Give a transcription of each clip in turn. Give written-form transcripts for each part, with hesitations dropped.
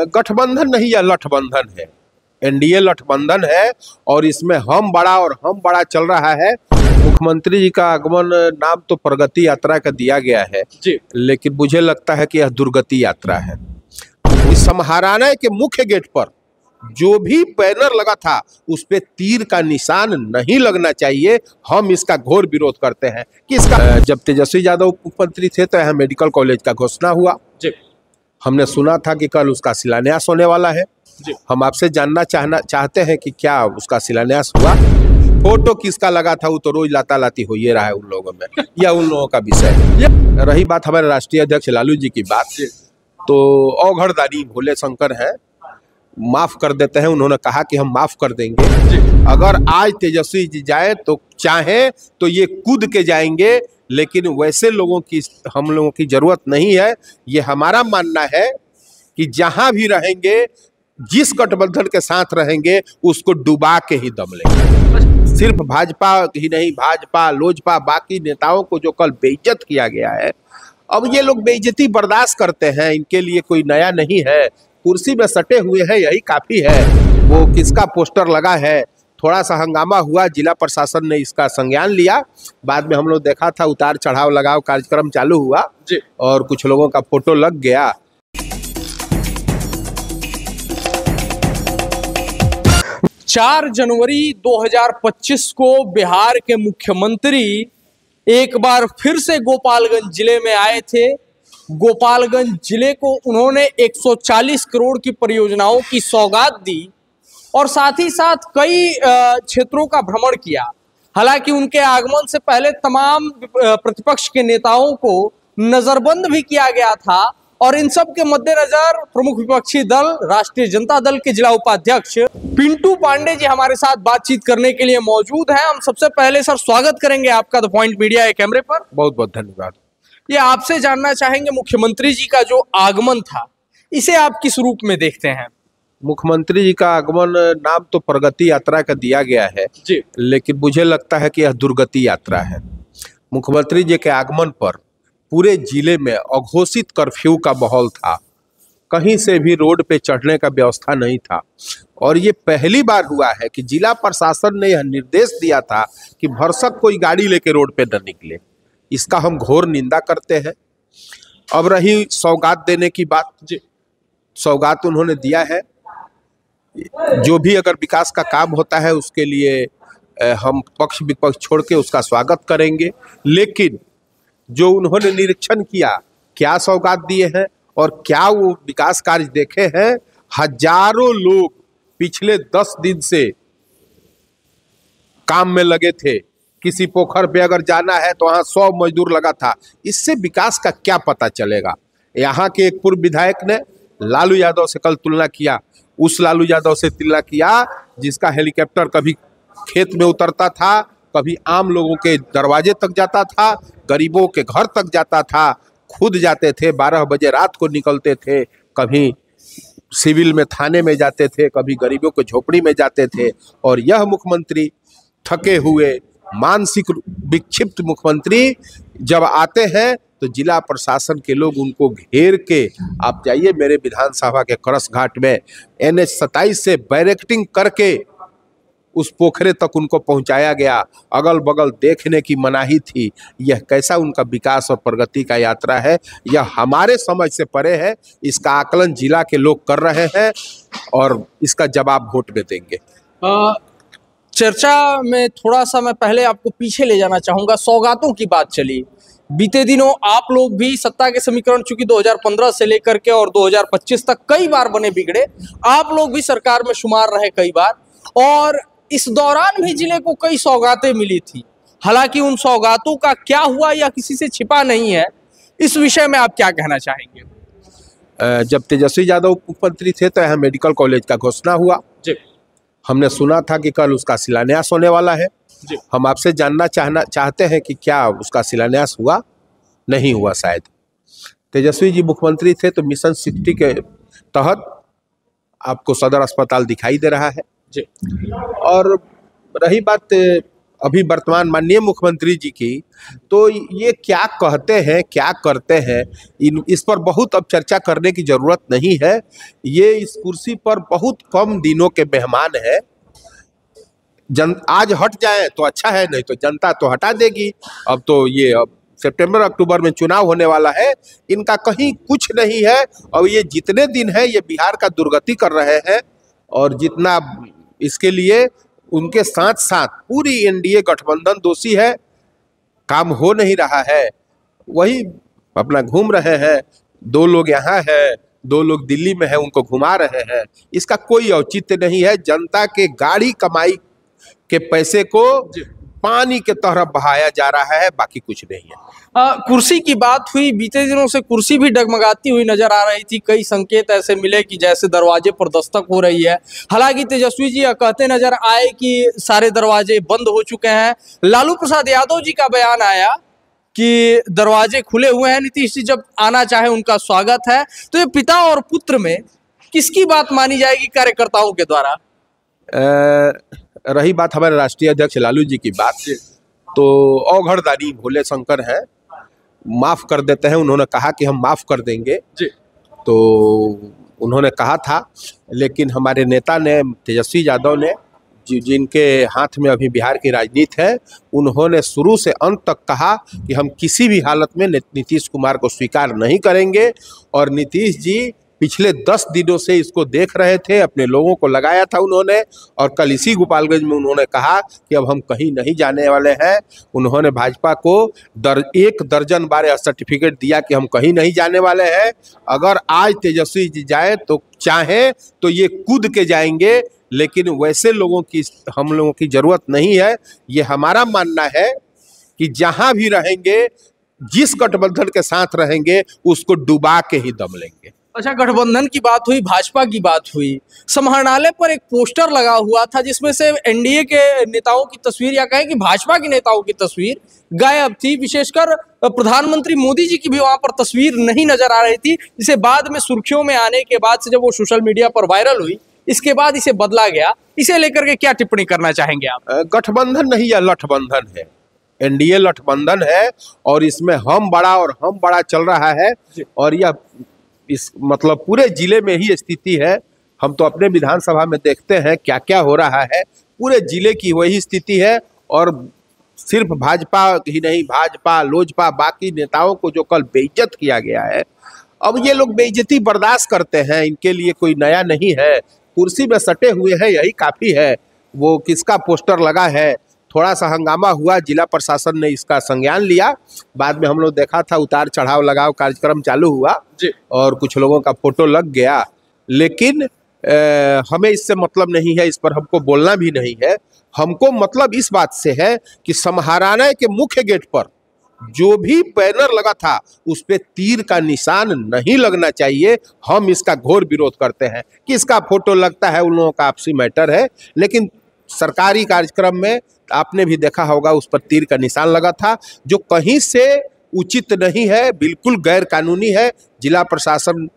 गठबंधन नहीं, यह लठबंधन है। एनडीए लठबंधन है और इसमें हम बड़ा चल रहा है। मुख्यमंत्री जी का आगमन नाम तो प्रगति यात्रा का दिया गया है जी, लेकिन मुझे लगता है कि यह दुर्गति यात्रा है। इस समाहरणालय के मुख्य गेट पर जो भी बैनर लगा था उस पे तीर का निशान नहीं लगना चाहिए। हम इसका घोर विरोध करते हैं कि इसका जब तेजस्वी यादव मुख्यमंत्री थे तो यहाँ मेडिकल कॉलेज का घोषणा हुआ जी। हमने सुना था कि कल उसका शिलान्यास होने वाला है जी। हम आपसे जानना चाहते हैं कि क्या उसका शिलान्यास हुआ? फोटो किसका लगा था वो तो रोज लाती हो ये रहा है उन लोगों में, या उन लोगों का विषय। रही बात हमारे राष्ट्रीय अध्यक्ष लालू जी की बात, तो अवघड़दानी भोले शंकर है, माफ कर देते हैं। उन्होंने कहा कि हम माफ कर देंगे अगर आज तेजस्वी जी जाए तो चाहे तो ये कूद के जाएंगे, लेकिन वैसे लोगों की हम लोगों की जरूरत नहीं है। ये हमारा मानना है कि जहां भी रहेंगे, जिस गठबंधन के साथ रहेंगे उसको डुबा के ही दम लेंगे। सिर्फ भाजपा ही नहीं, भाजपा लोजपा बाकी नेताओं को जो कल बेइज्जत किया गया है, अब ये लोग बेइज्जती बर्दाश्त करते हैं, इनके लिए कोई नया नहीं है। कुर्सी में सटे हुए हैं, यही काफी है। वो किसका पोस्टर लगा है, थोड़ा सा हंगामा हुआ, जिला प्रशासन ने इसका संज्ञान लिया। बाद में हम लोग देखा था उतार चढ़ाव लगाव कार्यक्रम चालू हुआ जी, और कुछ लोगों का फोटो लग गया। 4 जनवरी 2025 को बिहार के मुख्यमंत्री एक बार फिर से गोपालगंज जिले में आए थे। गोपालगंज जिले को उन्होंने 140 करोड़ की परियोजनाओं की सौगात दी और साथ ही साथ कई क्षेत्रों का भ्रमण किया। हालांकि उनके आगमन से पहले तमाम प्रतिपक्ष के नेताओं को नजरबंद भी किया गया था और इन सब के मद्देनजर प्रमुख विपक्षी दल राष्ट्रीय जनता दल के जिला उपाध्यक्ष पिंटू पांडे जी हमारे साथ बातचीत करने के लिए मौजूद हैं। हम सबसे पहले सर स्वागत करेंगे आपका द पॉइंट मीडिया के कैमरे पर। बहुत बहुत धन्यवाद। ये आपसे जानना चाहेंगे, मुख्यमंत्री जी का जो आगमन था इसे आप किस रूप में देखते हैं? मुख्यमंत्री जी का आगमन नाम तो प्रगति यात्रा का दिया गया है जी, लेकिन मुझे लगता है कि यह दुर्गति यात्रा है। मुख्यमंत्री जी के आगमन पर पूरे जिले में अघोषित कर्फ्यू का माहौल था, कहीं से भी रोड पे चढ़ने का व्यवस्था नहीं था। और ये पहली बार हुआ है कि जिला प्रशासन ने यह निर्देश दिया था कि भरसक कोई गाड़ी लेके रोड पे न निकले। इसका हम घोर निंदा करते हैं। अब रही सौगात देने की बात जी, सौगात उन्होंने दिया है। जो भी अगर विकास का काम होता है उसके लिए हम पक्ष विपक्ष छोड़ के उसका स्वागत करेंगे, लेकिन जो उन्होंने निरीक्षण किया, क्या सौगात दिए हैं और क्या वो विकास कार्य देखे हैं। हजारों लोग पिछले 10 दिन से काम में लगे थे। किसी पोखर पे अगर जाना है तो वहां 100 मजदूर लगा था। इससे विकास का क्या पता चलेगा? यहाँ के एक पूर्व विधायक ने लालू यादव से कल तुलना किया, उस लालू यादव से तुलना किया जिसका हेलीकॉप्टर कभी खेत में उतरता था, कभी आम लोगों के दरवाजे तक जाता था, गरीबों के घर तक जाता था, खुद जाते थे, 12 बजे रात को निकलते थे, कभी सिविल में थाने में जाते थे, कभी गरीबों को झोपड़ी में जाते थे। और यह मुख्यमंत्री थके हुए मानसिक विक्षिप्त मुख्यमंत्री जब आते हैं तो जिला प्रशासन के लोग उनको घेर के, आप जाइए मेरे विधानसभा के करस घाट में NH 27 से बैरिकेडिंग करके उस पोखरे तक उनको पहुंचाया गया। अगल बगल देखने की मनाही थी। यह कैसा उनका विकास और प्रगति का यात्रा है? यह हमारे समझ से परे है। इसका आकलन जिला के लोग कर रहे हैं और इसका जवाब वोट में देंगे। चर्चा में थोड़ा सा मैं पहले आपको पीछे ले जाना चाहूंगा। सौगातों की बात चली, बीते दिनों आप लोग भी सत्ता के समीकरण चूंकि 2015 से लेकर के और 2025 तक कई बार बने बिगड़े, आप लोग भी सरकार में शुमार रहे कई बार, और इस दौरान भी जिले को कई सौगातें मिली थी। हालांकि उन सौगातों का क्या हुआ या किसी से छिपा नहीं है, इस विषय में आप क्या कहना चाहेंगे? जब तेजस्वी यादव मुख्यमंत्री थे तो यहाँ मेडिकल कॉलेज का घोषणा हुआ जी। हमने सुना था कि कल उसका शिलान्यास होने वाला है जी। हम आपसे जानना चाहते हैं कि क्या उसका शिलान्यास हुआ? नहीं हुआ शायद। तेजस्वी जी मुख्यमंत्री थे तो मिशन 60 के तहत आपको सदर अस्पताल दिखाई दे रहा है जी। और रही बात अभी वर्तमान माननीय मुख्यमंत्री जी की, तो ये क्या कहते हैं क्या करते हैं, इस पर बहुत अब चर्चा करने की जरूरत नहीं है। ये इस कुर्सी पर बहुत कम दिनों के मेहमान है। आज हट जाए तो अच्छा है, नहीं तो जनता तो हटा देगी। अब तो ये अब सितंबर अक्टूबर में चुनाव होने वाला है, इनका कहीं कुछ नहीं है। और ये जितने दिन है ये बिहार का दुर्गति कर रहे हैं, और जितना इसके लिए उनके साथ साथ पूरी एनडीए गठबंधन दोषी है। काम हो नहीं रहा है, वही अपना घूम रहे हैं। 2 लोग यहाँ है, 2 लोग दिल्ली में है, उनको घुमा रहे हैं। इसका कोई औचित्य नहीं है। जनता के गाड़ी कमाई के पैसे को पानी के तरह बहाया जा रहा है, बाकी कुछ नहीं है। कुर्सी की बात हुई, बीते दिनों से कुर्सी भी डगमगाती हुई नजर आ रही थी। कई संकेत ऐसे मिले कि जैसे दरवाजे पर दस्तक हो रही है। हालांकि तेजस्वी जी कहते नजर आए कि सारे दरवाजे बंद हो चुके हैं। लालू प्रसाद यादव जी का बयान आया कि दरवाजे खुले हुए हैं, नीतीश जी जब आना चाहे उनका स्वागत है। तो ये पिता और पुत्र में किसकी बात मानी जाएगी कार्यकर्ताओं के द्वारा? रही बात हमारे राष्ट्रीय अध्यक्ष लालू जी की बात, तो अवघड़दानी भोले शंकर है, माफ कर देते हैं। उन्होंने कहा कि हम माफ कर देंगे जी, तो उन्होंने कहा था। लेकिन हमारे नेता ने, तेजस्वी यादव ने, जिनके हाथ में अभी बिहार की राजनीति है, उन्होंने शुरू से अंत तक कहा कि हम किसी भी हालत में नीतीश कुमार को स्वीकार नहीं करेंगे। और नीतीश जी पिछले 10 दिनों से इसको देख रहे थे, अपने लोगों को लगाया था उन्होंने। और कल इसी गोपालगंज में उन्होंने कहा कि अब हम कहीं नहीं जाने वाले हैं। उन्होंने भाजपा को 1 दर्जन बार यह सर्टिफिकेट दिया कि हम कहीं नहीं जाने वाले हैं। अगर आज तेजस्वी जी जाए तो चाहे तो ये कूद के जाएंगे, लेकिन वैसे लोगों की हम लोगों की जरूरत नहीं है। ये हमारा मानना है कि जहां भी रहेंगे, जिस गठबंधन के साथ रहेंगे, उसको डुबा के ही दम लेंगे। अच्छा, गठबंधन की बात हुई, भाजपा की बात हुई। समाहरणालय पर एक पोस्टर लगा हुआ था जिसमें से एनडीए के नेताओं की तस्वीर, या कहें कि भाजपा के नेताओं की तस्वीर गायब थी। विशेषकर प्रधानमंत्री मोदी जी की भी वहां पर तस्वीर नहीं नजर आ रही थी, जिसे बाद में सुर्खियों में आने के बाद से जब वो सोशल मीडिया पर वायरल हुई, इसके बाद इसे बदला गया। इसे लेकर के क्या टिप्पणी करना चाहेंगे आप? गठबंधन नहीं, यह लठबंधन है। एनडीए लठबंधन है, और इसमें हम बड़ा और हम बड़ा चल रहा है। और यह इस मतलब पूरे जिले में ही स्थिति है। हम तो अपने विधानसभा में देखते हैं क्या क्या हो रहा है, पूरे जिले की वही स्थिति है। और सिर्फ भाजपा ही नहीं, भाजपा, लोजपा, बाकी नेताओं को जो कल बेइज्जत किया गया है, अब ये लोग बेइज्जती बर्दाश्त करते हैं। इनके लिए कोई नया नहीं है। कुर्सी में सटे हुए हैं, यही काफी है। वो किसका पोस्टर लगा है, थोड़ा सा हंगामा हुआ, जिला प्रशासन ने इसका संज्ञान लिया। बाद में हम लोग देखा था उतार चढ़ाव लगाव कार्यक्रम चालू हुआ जी, और कुछ लोगों का फोटो लग गया। लेकिन हमें इससे मतलब नहीं है, इस पर हमको बोलना भी नहीं है। हमको मतलब इस बात से है कि समाहरणालय के मुख्य गेट पर जो भी बैनर लगा था उस पे तीर का निशान नहीं लगना चाहिए। हम इसका घोर विरोध करते हैं। किसका फोटो लगता है उन लोगों का आपसी मैटर है, लेकिन सरकारी कार्यक्रम में आपने भी देखा होगा उस पर तीर का निशान लगा था, जो कहीं से उचित नहीं है, बिल्कुल गैर कानूनी है। जिला प्रशासन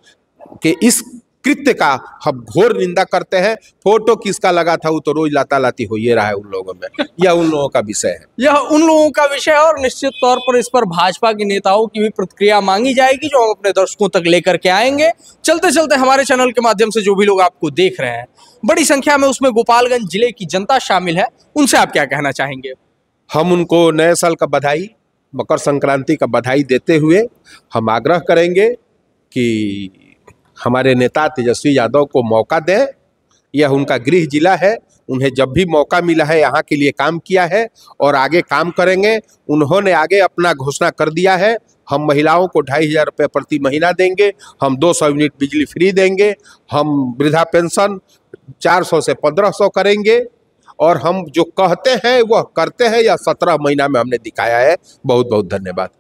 के इस कृत्य का हम घोर निंदा करते हैं। फोटो किसका लगा था वो तो रोज लातालाती हो ये रहा है उन लोगों में। यह उन लोगों का विषय है, यह उन लोगों का विषय है। और निश्चित तौर पर इस पर भाजपा के नेताओं की भी प्रतिक्रिया मांगी जाएगी, जो हम अपने दर्शकों तक लेकर के आएंगे। चलते चलते हमारे चैनल के माध्यम से जो भी लोग आपको देख रहे हैं, बड़ी संख्या में उसमें गोपालगंज जिले की जनता शामिल है, उनसे आप क्या कहना चाहेंगे? हम उनको नए साल का बधाई, मकर संक्रांति का बधाई देते हुए हम आग्रह करेंगे कि हमारे नेता तेजस्वी यादव को मौका दें। यह उनका गृह जिला है, उन्हें जब भी मौका मिला है यहाँ के लिए काम किया है और आगे काम करेंगे। उन्होंने आगे अपना घोषणा कर दिया है, हम महिलाओं को 2500 रुपये प्रति महीना देंगे, हम 200 यूनिट बिजली फ्री देंगे, हम वृद्धा पेंशन 400 से 1500 करेंगे, और हम जो कहते हैं वह करते हैं। यह 17 महीना में हमने दिखाया है। बहुत बहुत धन्यवाद।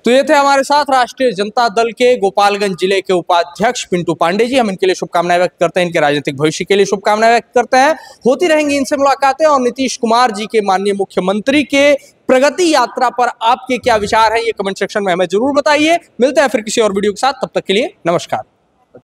तो ये थे हमारे साथ राष्ट्रीय जनता दल के गोपालगंज जिले के उपाध्यक्ष पिंटू पांडे जी। हम इनके लिए शुभकामनाएं व्यक्त करते हैं, इनके राजनीतिक भविष्य के लिए शुभकामनाएं व्यक्त करते हैं। होती रहेंगी इनसे मुलाकातें। और नीतीश कुमार जी के, माननीय मुख्यमंत्री के प्रगति यात्रा पर आपके क्या विचार हैं, ये कमेंट सेक्शन में हमें जरूर बताइए। मिलते हैं फिर किसी और वीडियो के साथ, तब तक के लिए नमस्कार।